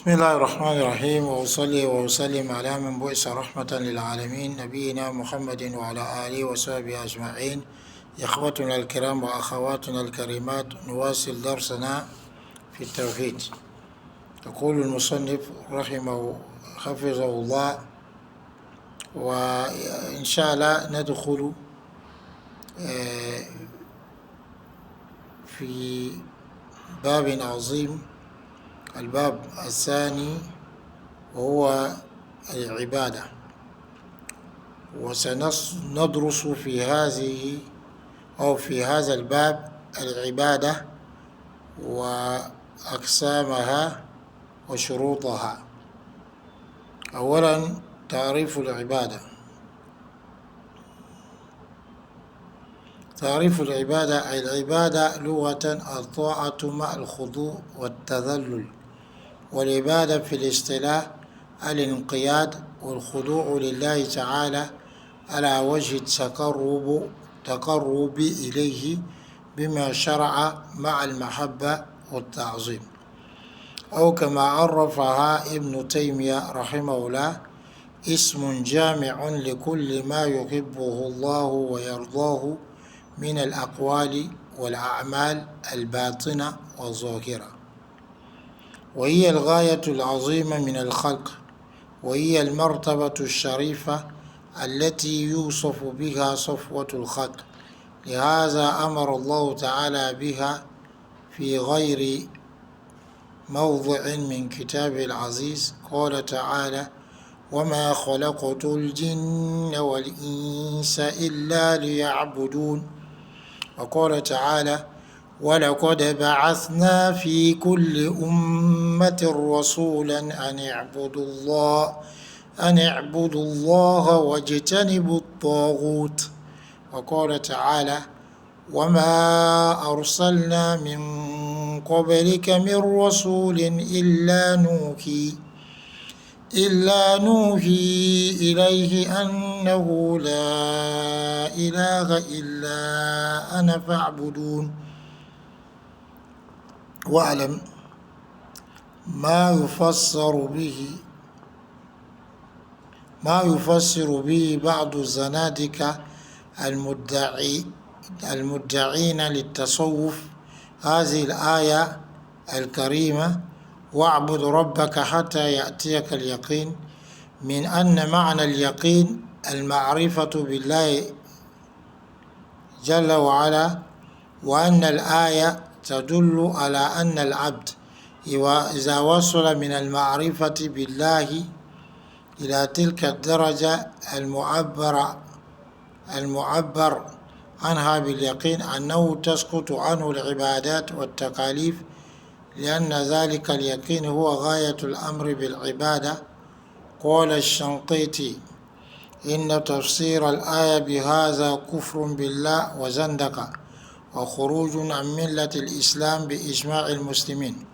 بسم الله الرحمن الرحيم، وأصلي وأسلم على من بعث رحمة للعالمين نبينا محمد وعلى آله وصحبه أجمعين. إخوتنا الكرام وأخواتنا الكريمات، نواصل درسنا في التوحيد. يقول المصنف رحمه حفظه الله، وإن شاء الله ندخل في باب عظيم، الباب الثاني وهو العبادة، وسندرس في هذا الباب العبادة وأقسامها وشروطها. أولا تعريف العبادة. تعريف العبادة: العبادة لغة الطاعة مع الخضوع والتذلل، والعبادة في الاصطلاح الانقياد والخضوع لله تعالى على وجه التقرب إليه بما شرع مع المحبة والتعظيم، أو كما عرفها ابن تيمية رحمه الله: اسم جامع لكل ما يحبه الله ويرضاه من الأقوال والأعمال الباطنة والظاهرة، وهي الغاية العظيمة من الخلق، وهي المرتبة الشريفة التي يوصف بها صفوة الخلق. لهذا أمر الله تعالى بها في غير موضع من كتابه العزيز. قال تعالى: وما خلقت الجن والإنس إلا ليعبدون. وقال تعالى: ولقد بعثنا في كل أمة رسولا أن اعبدوا الله واجتنبوا الطاغوت. وقال تعالى: وما أرسلنا من قبلك من رسول إلا نوحي إليه أنه لا إله إلا أنا فاعبدون. واعلم ما يفسر به بعض الزنادقة المدعين للتصوف هذه الآية الكريمة: واعبد ربك حتى يأتيك اليقين، من أن معنى اليقين المعرفة بالله جل وعلا، وأن الآية تدل على أن العبد إذا وصل من المعرفة بالله إلى تلك الدرجة المعبر عنها باليقين، أنه تسقط عنه العبادات والتكاليف، لأن ذلك اليقين هو غاية الأمر بالعبادة. قال الشنقيطي: إن تفسير الآية بهذا كفر بالله وزندقة وخروج عن ملة الإسلام بإجماع المسلمين،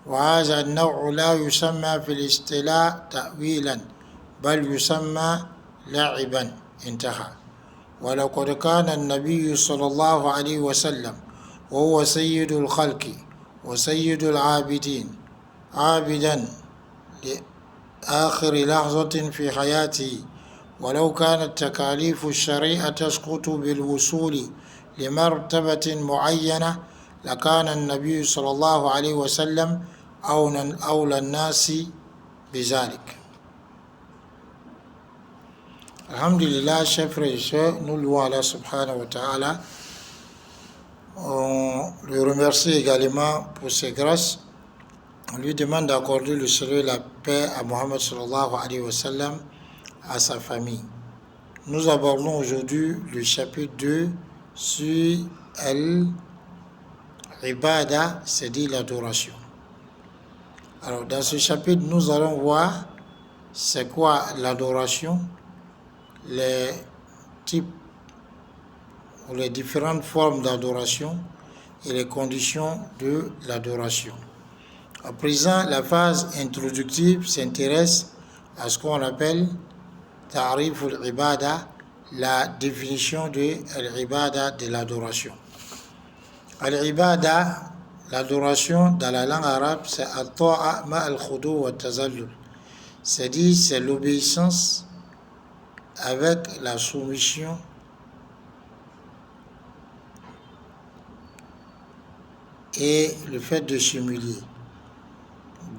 وهذا النوع لا يسمى في الاصطلاح تأويلا، بل يسمى لعبا. انتهى. ولقد كان النبي صلى الله عليه وسلم وهو سيد الخلق وسيد العابدين عابدا لآخر لحظة في حياته، ولو كانت تكاليف الشريعة تسقط بالوصول لمرتبة معينة لكان النبي صلى الله عليه وسلم أولى الناس بذلك. Alhamdulillah, chers frères et sœurs, nous louons Allah subhanahu wa ta'ala. On le remercie également pour ses grâces. On lui demande d'accorder le salut et la paix à Mohammed sallallahu alayhi wa sallam, à sa famille. Nous abordons aujourd'hui le chapitre 2 sur l'ibada, c'est-à-dire l'adoration. Alors, dans ce chapitre, nous allons voir c'est quoi l'adoration, les types ou les différentes formes d'adoration et les conditions de l'adoration. À présent, la phase introductive s'intéresse à ce qu'on appelle Ta'rif al-Ibada, la définition de l'Ibada, de l'adoration. Al-Ibada, L'adoration dans la langue arabe, c'est at-ta'a ma al-khudu wa tazallul. C'est-à-dire, c'est l'obéissance avec la soumission et le fait de s'humilier.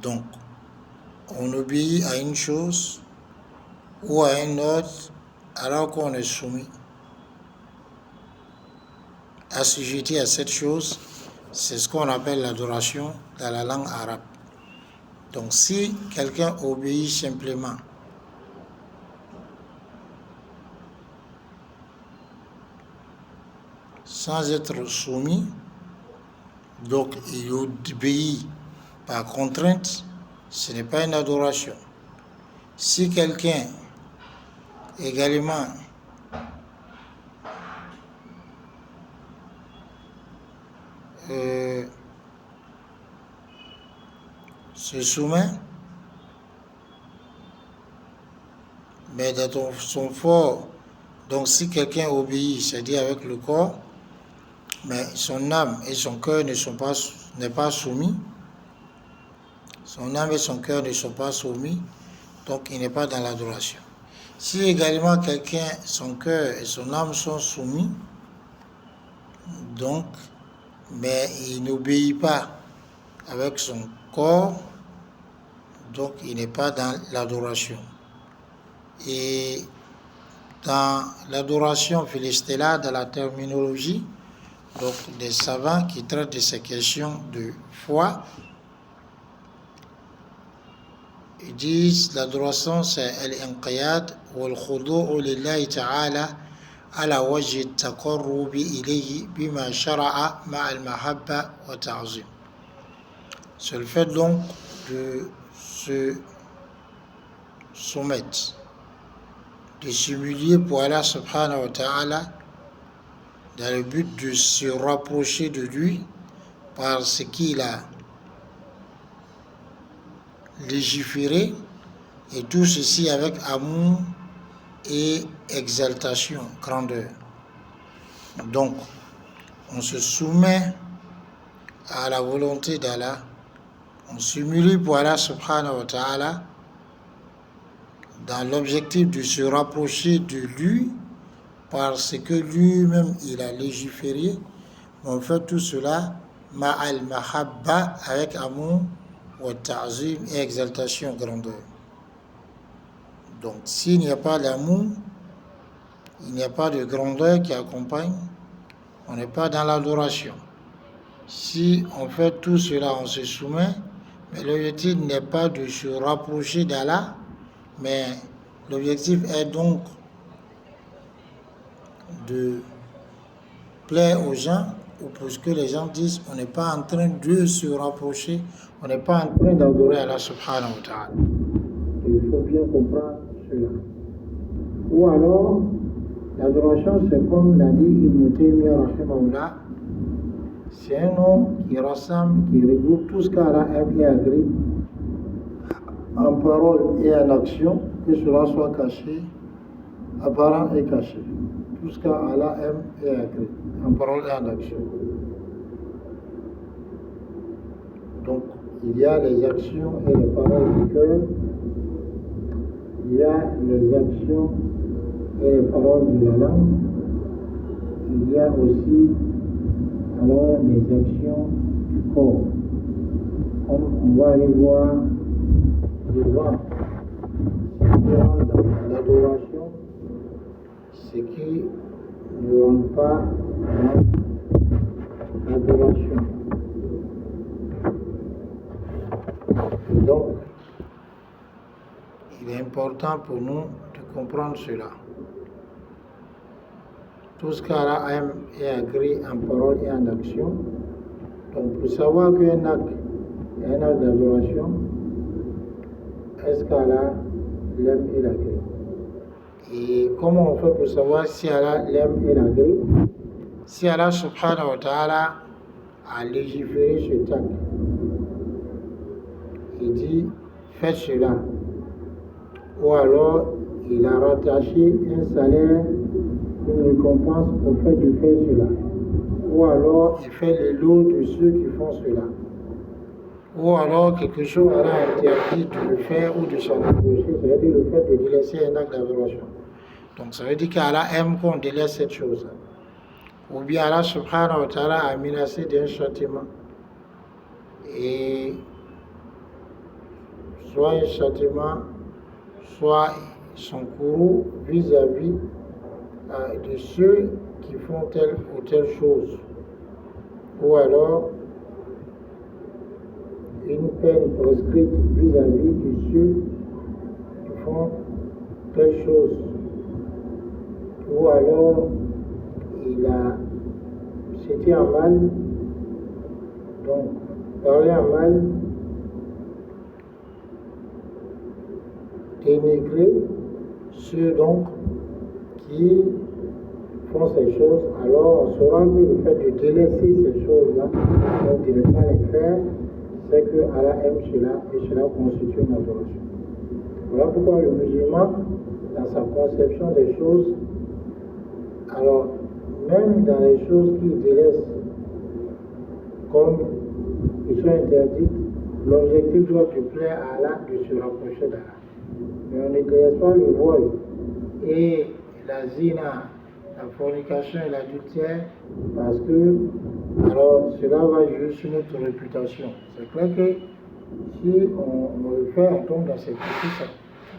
Donc, on obéit à une chose ou à une autre alors qu'on est soumis, assujetti à cette chose. C'est ce qu'on appelle l'adoration dans la langue arabe. Donc, si quelqu'un obéit simplement sans être soumis, donc il obéit par contrainte, ce n'est pas une adoration. Si quelqu'un également se soumet, mais dans son fort, donc si quelqu'un obéit, c'est-à-dire avec le corps, mais son âme et son cœur n'est pas soumis, son âme et son cœur ne sont pas soumis, donc il n'est pas dans l'adoration. Si également quelqu'un, son cœur et son âme sont soumis, donc, mais il n'obéit pas avec son corps, donc il n'est pas dans l'adoration. Et dans l'adoration philistella, dans la terminologie, donc des savants qui traitent de ces questions de foi, ils disent l'adoration c'est al-inqiyad wal-khudu'u lillahi ta'ala ala wajhi at-taqarrubi ilayhi bima shara'a ma'al mahabba wa ta'zim. C'est le fait donc de se soumettre, de s'humilier pour Allah subhanahu wa ta'ala dans le but de se rapprocher de lui par ce qu'il a légiféré, et tout ceci avec amour et exaltation, grandeur. Donc, on se soumet à la volonté d'Allah, on s'humilie pour Allah subhanahu wa ta'ala dans l'objectif de se rapprocher de lui parce que lui-même il a légiféré. On fait tout cela ma'al mahabba, avec amour, wa ta'zim, et exaltation, grandeur. Donc s'il n'y a pas d'amour, il n'y a pas de grandeur qui accompagne, on n'est pas dans l'adoration. Si on fait tout cela, on se soumet, mais l'objectif n'est pas de se rapprocher d'Allah, mais l'objectif est donc de plaire aux gens, ou pour que les gens disent on n'est pas en train de se rapprocher, on n'est pas en train d'adorer Allah subhanahu wa ta'ala. Il faut bien comprendre cela. Ou alors, l'adoration, c'est comme l'a dit Ibn Taymiyyah rahimahullah, c'est un nom qui rassemble, qui regroupe tout ce qu'Allah aime et agrée, en parole et en action, que cela soit caché, apparent et caché. Tout ce qu'Allah aime et agrée, en parole et en action. Donc, il y a les actions et les paroles du cœur, il y a les actions et les paroles de la langue, il y a aussi alors les actions du corps. On va aller voir devant dans l'adoration ce qui ne rentre pas dans l'adoration. Donc, il est important pour nous de comprendre cela. Tout ce qu'Allah aime et agrée en parole et en action. Donc, pour savoir qu'un acte est un acte d'adoration, est-ce qu'Allah l'aime et l'agrée? Et comment on fait pour savoir si Allah l'aime et l'agrée? Si Allah subhanahu wa ta'ala a légiféré cet acte, il dit faites cela, ou alors il a rattaché un salaire, une récompense au fait de faire cela. ou alors il fait les lots de ceux qui font cela. Ou alors quelque chose Allah a interdit de le faire ou de s'en approcher, c'est-à-dire le fait de délaisser un acte d'adoration. Donc ça veut dire qu'Allah aime qu'on délaisse cette chose. Ou bien Allah subhanahu wa ta'ala a menacé d'un châtiment. Et soit un châtiment, soit son courroux vis-à-vis de ceux qui font telle ou telle chose. Ou alors une peine prescrite vis-à-vis de ceux qui font telle chose. Ou alors c'était un mal, donc parler un mal, dénigrer ceux donc qui font ces choses, alors on saura que le fait de délaisser ces choses-là, donc de ne pas les faire, c'est que Allah aime cela et cela constitue une adoration. Voilà pourquoi le musulman, dans sa conception des choses, alors même dans les choses qu'il délaisse, comme ils sont interdites, l'objectif doit te plaire à Allah de se rapprocher d'Allah. Mais on ne délaisse pas le vol et la zina, la fornication et l'adultère, parce que alors cela va jouer sur notre réputation. C'est clair que si on le fait, on tombe dans cette petite, ça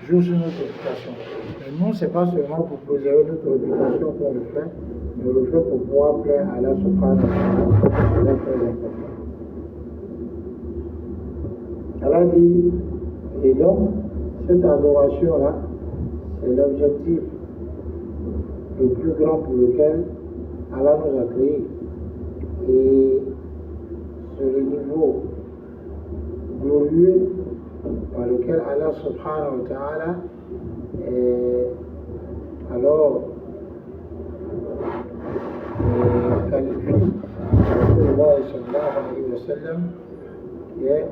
joue sur notre réputation. Mais non, c'est pas seulement pour préserver notre réputation qu'on le fait, mais on le fait pour pouvoir plaire à Allah subhanahu wa ta'ala. C'est très important. Allah dit, et donc, cette adoration-là, c'est l'objectif le plus grand pour lequel Allah nous a créés. Et sur le niveau glorieux par lequel Allah subhanahu wa ta'ala alors qualifie Rasulullah sallallahu alayhi wa sallam qui est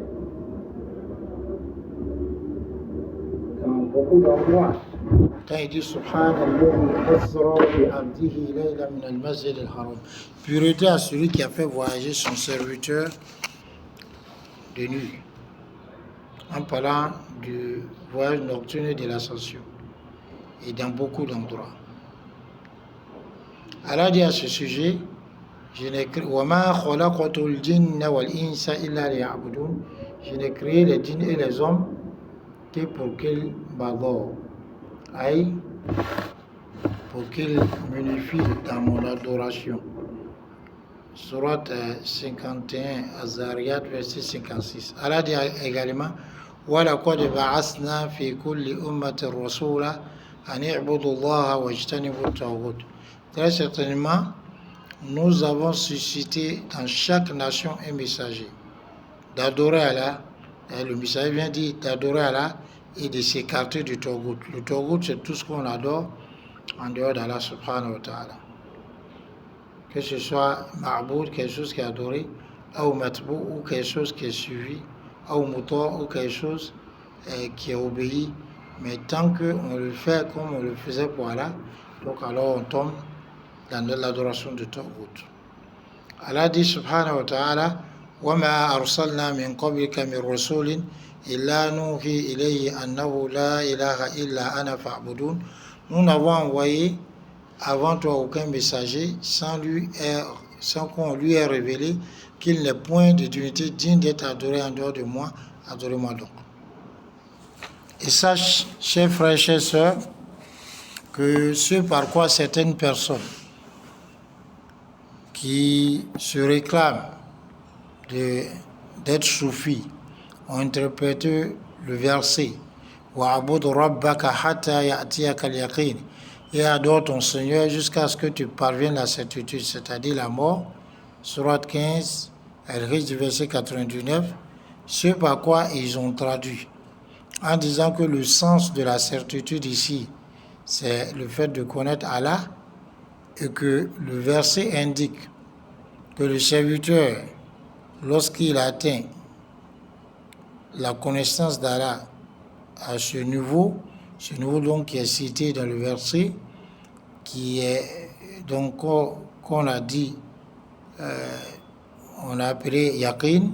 dans beaucoup d'endroits. Quand il dit Subhanallah asra bi abdihi layla min al-masjid al-haram. Pureté à celui qui a fait voyager son serviteur de nuit. En parlant du voyage nocturne et de l'ascension. Et dans beaucoup d'endroits. Allah dit à ce sujet, je n'ai créé les djinns et les hommes que pour qu'ils m'adorent. Aïe, pour qu'ils m'unifient dans mon adoration. Surat 51, Azariyat, verset 56. Allah dit également, وَلَقَدْ بَعَثْنَا فِي كُلِّ أُمَّةٍ رَسُولًا أَنِ اعْبُدُوا اللَّهَ وَاجْتَنِبُوا الطَّاغُوتَ. Très certainement, nous avons suscité dans chaque nation un messager d'adorer Allah. Et le messager vient dire d'adorer Allah et de s'écarter du Taghut. Le Taghut, c'est tout ce qu'on adore en dehors d'Allah subhanahu wa ta'ala. Que ce soit Ma'boud, quelque chose qui est adoré, ou Matbou, ou quelque chose qui est suivi, ou Moutor, ou quelque chose qui est obéi. Mais tant qu'on le fait comme on le faisait pour Allah, donc alors on tombe dans l'adoration de Taghut. Allah dit subhanahu wa ta'ala, وَمَا أَرْسَلْنَا مِنْ قَبْلِكَ مِنْ رَسُولٍ إِلَّا نُوحِي إِلَيْهِ أَنَّهُ لَا إِلَهَ إِلَّا أَنَا فَاعْبُدُونِ. Nous n'avons envoyé avant toi aucun messager sans qu'on lui ait révélé qu'il n'est point de divinité digne d'être adoré en dehors de moi, adorez-moi donc. Et sache, chers frères et chères sœurs, que ce par quoi certaines personnes qui se réclament d'être soufis ont interprété le verset وَعَبُدْ رَبَّكَ حَتَّى يَأْتِيَكَ الْيَقِينُ et adore ton Seigneur jusqu'à ce que tu parviennes à la certitude, c'est-à-dire la mort. Surat 15, elle risque du verset 99, ce par quoi ils ont traduit, en disant que le sens de la certitude ici, c'est le fait de connaître Allah, et que le verset indique que le serviteur, lorsqu'il atteint la connaissance d'Allah à ce niveau donc qui est cité dans le verset, qui est donc qu'on a dit on a appelé yaqin,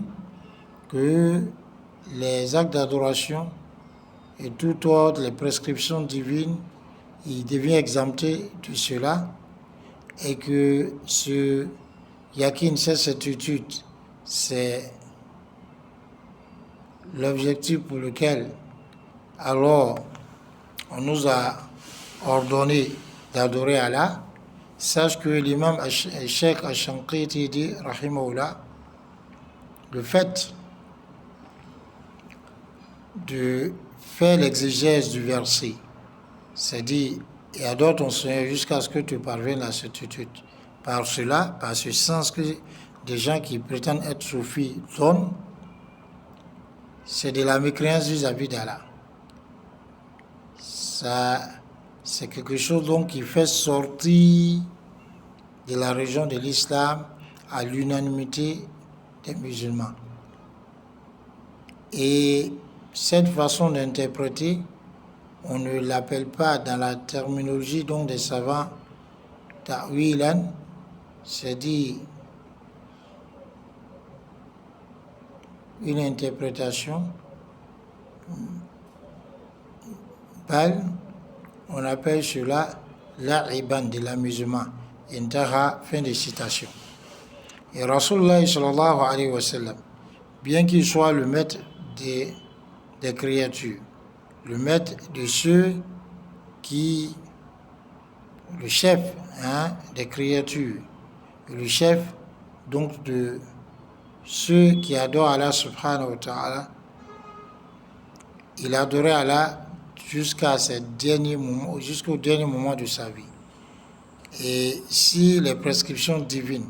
que les actes d'adoration et tout autre, les prescriptions divines, il devient exempté de cela, et que ce yaqin, cette certitude, c'est l'objectif pour lequel alors on nous a ordonné d'adorer Allah. Sache que l'imam Cheikh Al-Shanqiti dit, rahimahullah, le fait de faire l'exégèse du verset, c'est-à-dire, et adore ton Seigneur jusqu'à ce que tu parviennes à la certitude. Par cela, par ce sens que des gens qui prétendent être soufis donnent, c'est de la mécréance vis-à-vis d'Allah. Ça, c'est quelque chose donc qui fait sortir de la religion de l'islam à l'unanimité des musulmans. Et cette façon d'interpréter, on ne l'appelle pas dans la terminologie donc des savants ta'wilan, c'est-à-dire une interprétation, on appelle cela l'a'iban, de l'amusement. Intaha, fin de citation. Et Rasulullah sallallahu alayhi wa sallam, bien qu'il soit le maître des créatures, le maître de ceux qui, le chef des créatures, le chef donc de ceux qui adorent Allah subhanahu wa ta'ala, il adorait Allah jusqu'au dernier moment de sa vie. Et si les prescriptions divines,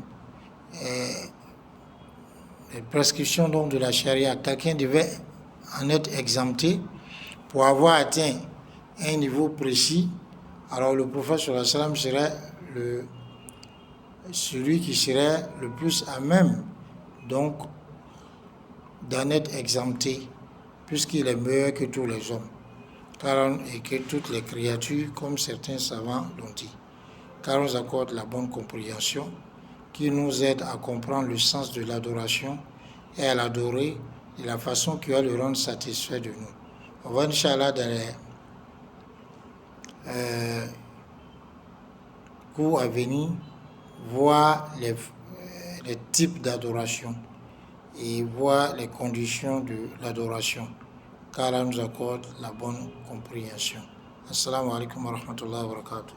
les prescriptions donc de la charia, quelqu'un devait en être exempté pour avoir atteint un niveau précis, alors le prophète sallallahu alayhi wa sallam serait celui qui serait le plus à même donc d'en être exempté, puisqu'il est meilleur que tous les hommes et que toutes les créatures, comme certains savants l'ont dit, car on nous accorde la bonne compréhension qui nous aide à comprendre le sens de l'adoration et à l'adorer de la façon qui va le rendre satisfait de nous. On va, Inch'Allah, dans les cours à venir, voir les types d'adoration et voir les conditions de l'adoration, car Allah nous accorde la bonne compréhension. Assalamu alaikum wa rahmatullahi wa barakatuh.